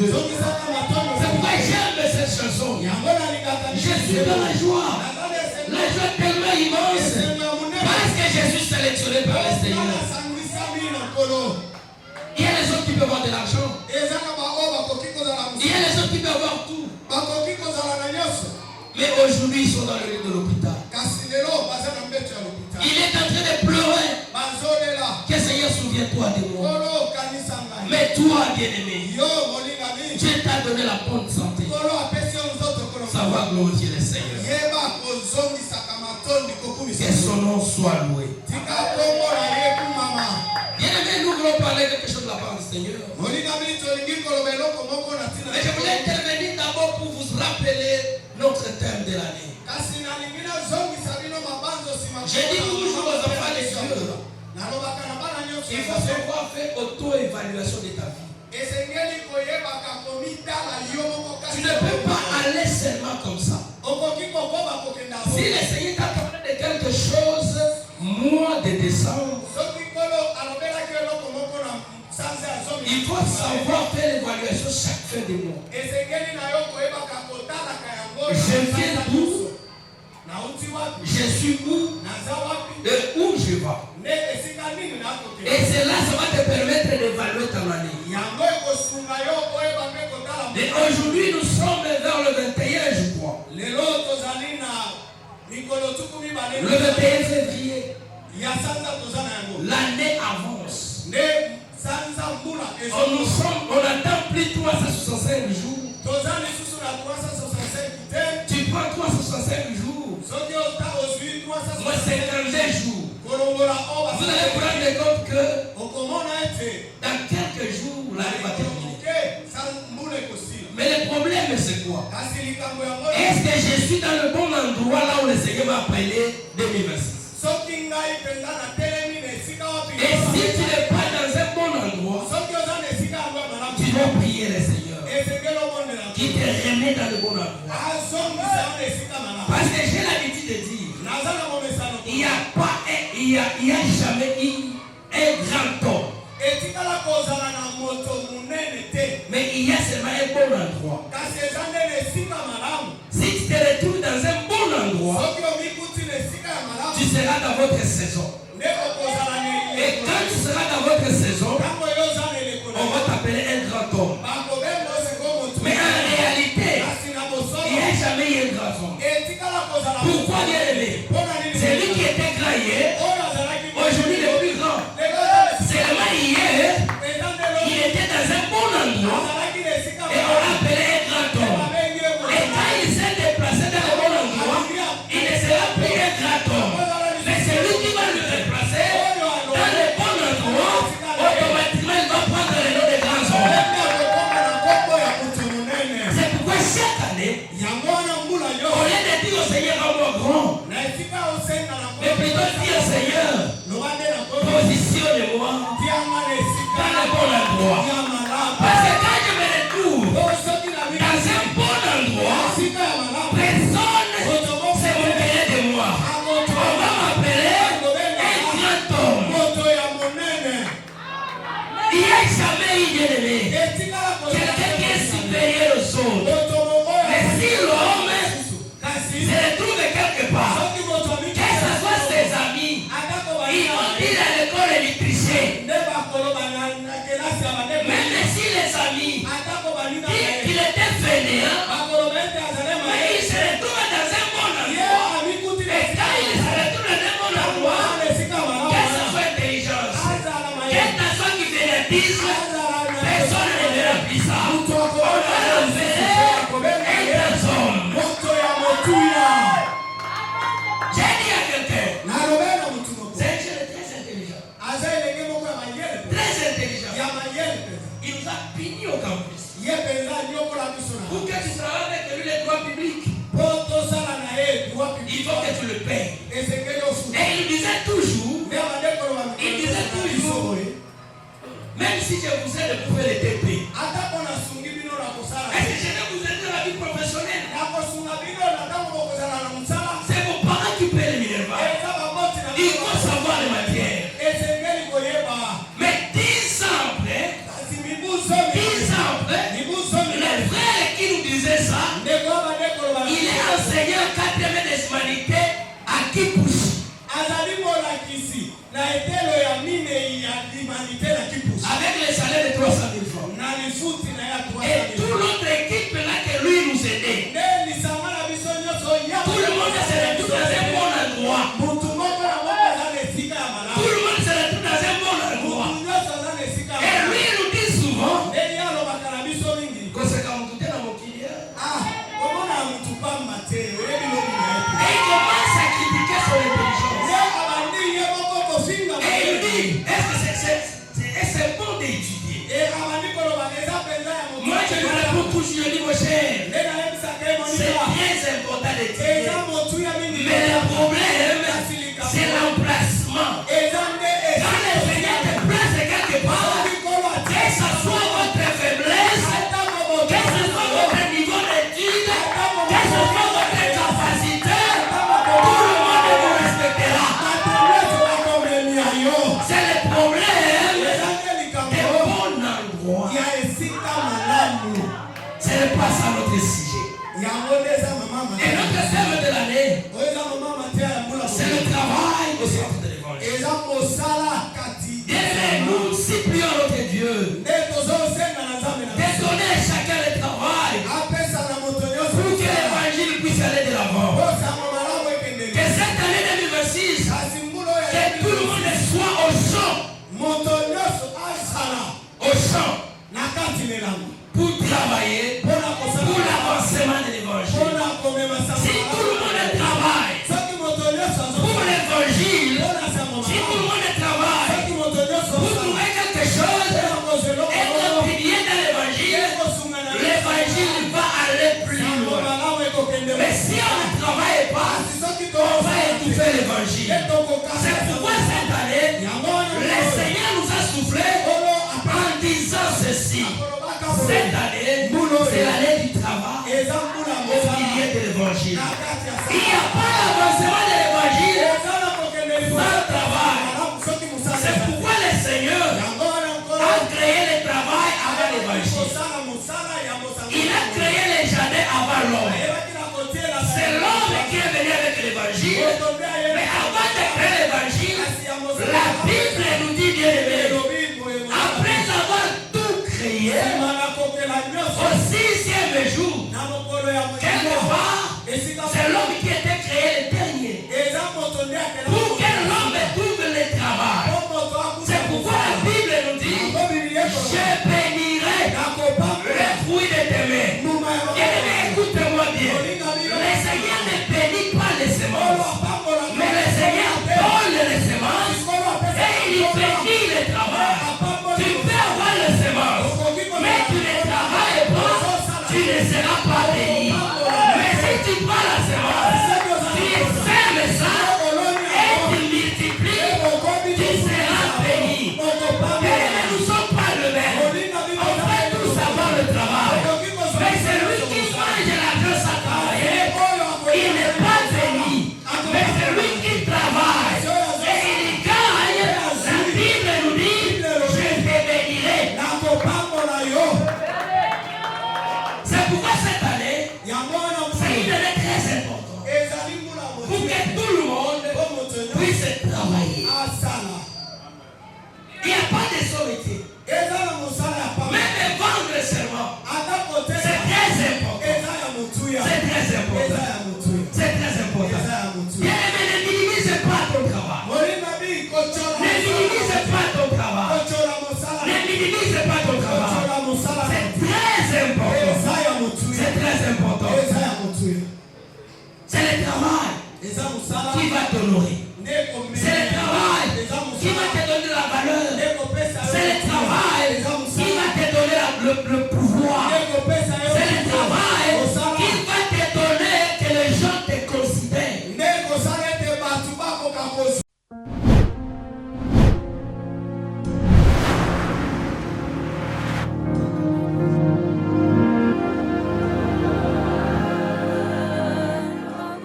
Dieu. C'est pourquoi j'aime cette chanson. Je suis dans la joie. La joie tellement immense. Parce que je suis sélectionné par le Seigneur. Il y a les autres qui peuvent avoir de l'argent. Il y a les autres qui peuvent avoir tout. Mais aujourd'hui, ils sont dans le lit de l'hôpital. Il est en train de pleurer. Que Seigneur, souviens-toi de moi. Mais toi, bien-aimé, Dieu t'a donné la bonne santé. Ça va glorifier le Seigneur. Que son nom soit loué. Bien-aimé, nous voulons parler quelque chose de la part du Seigneur. Mais je voulais intervenir d'abord pour vous rappeler notre thème de l'année. J'ai dit toujours aux enfants de Dieu, il faut savoir faire auto-évaluation de ta vie. Tu ne peux pas aller seulement comme ça. Si le Seigneur t'a parlé de quelque chose, mois de décembre, il faut savoir faire l'évaluation chaque fin de mois. Je viens d'où? Je suis où? De où je vais? Et cela, ça va te permettre d'évaluer ton année. Et aujourd'hui, nous sommes vers le 21, je crois. Le 21 février. L'année avance. On attend plus 365 jours. Tu prends 365 jours. Moi, 52 jours. Vous allez prendre compte que dans quelques jours, l'année va terminer. Mais le problème, c'est quoi? Est-ce que je suis dans le bon endroit là où le Seigneur m'a appelé 2026? Et si tu n'es pas dans un bon endroit, tu dois prier le Seigneur qui te remet dans le bon endroit. Parce que j'ai l'habitude de dire, il n'y a jamais eu un grand homme. Mais il y a seulement un bon endroit. Si tu te retrouves dans un bon endroit, tu seras dans votre saison. Et quand tu seras dans votre saison, on va t'appeler un grand homme. Mais en réalité, il n'y a jamais eu un grand homme. Pourquoi bien aimé? C'est lui qui était grand hier, aujourd'hui le plus grand. Seulement hier, il était dans un bon endroit et on l'appelait un grand homme. Et quand il s'est déplacé dans le bon endroit, il ne sera plus un grand homme. Mais c'est lui qui va le déplacer dans le bon endroit, automatiquement il va prendre le nom de grands hommes. C'est pourquoi chaque année, au lieu de dire au Seigneur rends-moi grand, mais plutôt dire au Seigneur, positionne-moi dans le bon endroit. Parce que quand je me retrouve dans un bon endroit, personne ne se moquerait de moi. On va m'appeler un grand homme. Il n'y a jamais eu bien-aimé quelqu'un qui est supérieur aux autres. Mais si l'homme se retrouve quelque part, que ce soit ses amis, ils vont dire à l'école et lui tricher. Même si les amis disent qu'il était fainéant, mais il se retrouve dans un bon endroit. Et quand il se retrouve dans un bon endroit, que ce soit intelligence, que ce soit qui fainéantise, personne ne verra plus ça. On va l'enlever un grand homme. J'ai dit à quelqu'un, c'est un jeune très intelligent. Très intelligent. Il nous a pigné au campus. Pour que tu travailles avec lui les droits publics, il faut que tu le payes. Et il disait toujours, même si je vous aide, vous pouvez le TP. Est-ce que je vais vous aider dans la vie professionnelle? C'est vos parents qui paient les minervales. Il faut savoir les matières. Mais 10 ans après, Et toute l'autre équipe là que lui nous aidait. Tout le monde se retrouve dans un bon endroit. Tout le monde se retrouve dans un bon endroit. Et lui nous dit souvent que c'est comme tout est dans mon client. Et il commence à critiquer son intelligence. Et il dit, est-ce que c'est bon d'étudier? Moi je lui réponds toujours, je dis mon cher, c'est très important d'étudier. Mais le problème, c'est l'emplacement. Quand le Seigneur te place quelque part, que ce soit votre faiblesse, que ce soit votre niveau d'étude, que ce soit votre capacité, tout le monde vous respectera. C'est le problème des bons endroits. C'est le place à notre sujet. Et notre thème de l'année, c'est le travail au centre de l'évangile. Bien-aimés, nous supplions notre Dieu de donner à chacun le travail pour que l'évangile puisse aller de l'avant. Que cette année 2026, que tout le monde soit au champ. Au champ. Pour travailler pour l'avancement de l'évangile. Si tout le monde travaille pour l'évangile, si tout le monde travaille pour trouver quelque chose, être pilier dans l'évangile, l'évangile va aller plus loin. Mais si on ne travaille pas, on va étouffer l'évangile. C'est pourquoi cette année, le Seigneur nous a soufflé en disant ceci. Cette année, c'est l'année du travail au pilier de l'évangile. Il n'y a pas l'avancement de l'évangile sans travail. C'est pourquoi le Seigneur a créé le travail avant l'évangile. Il a créé les jardins avant l'homme. C'est l'homme qui est venu avec l'évangile. Mais avant de créer l'évangile, la Bible nous dit bien aimé, après avoir tout créé, au 6e jour, quelque part, c'est l'homme qui était créé le dernier. Pour que l'homme trouve le travail. C'est pourquoi la Bible nous dit, je bénirai le fruit de tes mains. Écoutez-moi bien. Le Seigneur ne bénit pas les semences, mais le Seigneur donne les semences et il bénit le travail. Tu peux avoir les semences, mais tu ne travailles pas, tu ne seras pas béni. Mais si tu prends la semence, tu sèmes ça et tu multiplies, tu seras béni. Mais nous ne sommes pas le même. On peut tous avoir le travail. Mais celui qui mange l'argent sans travailler, il n'est pas béni. Mais celui qui travaille et il gagne, la Bible nous dit, je te bénirai. C'est pourquoi cette année, c'est une année très importante. Pour que tout le monde puisse travailler. Il n'y a pas de solitude. Même vendre seulement. C'est très important. C'est très important. C'est très important. Bien-aimé, ne minimise pas ton travail. Ne minimise pas ton travail. Ne minimise pas ton travail. C'est très important. C'est très important. C'est le travail qui va t'honorer.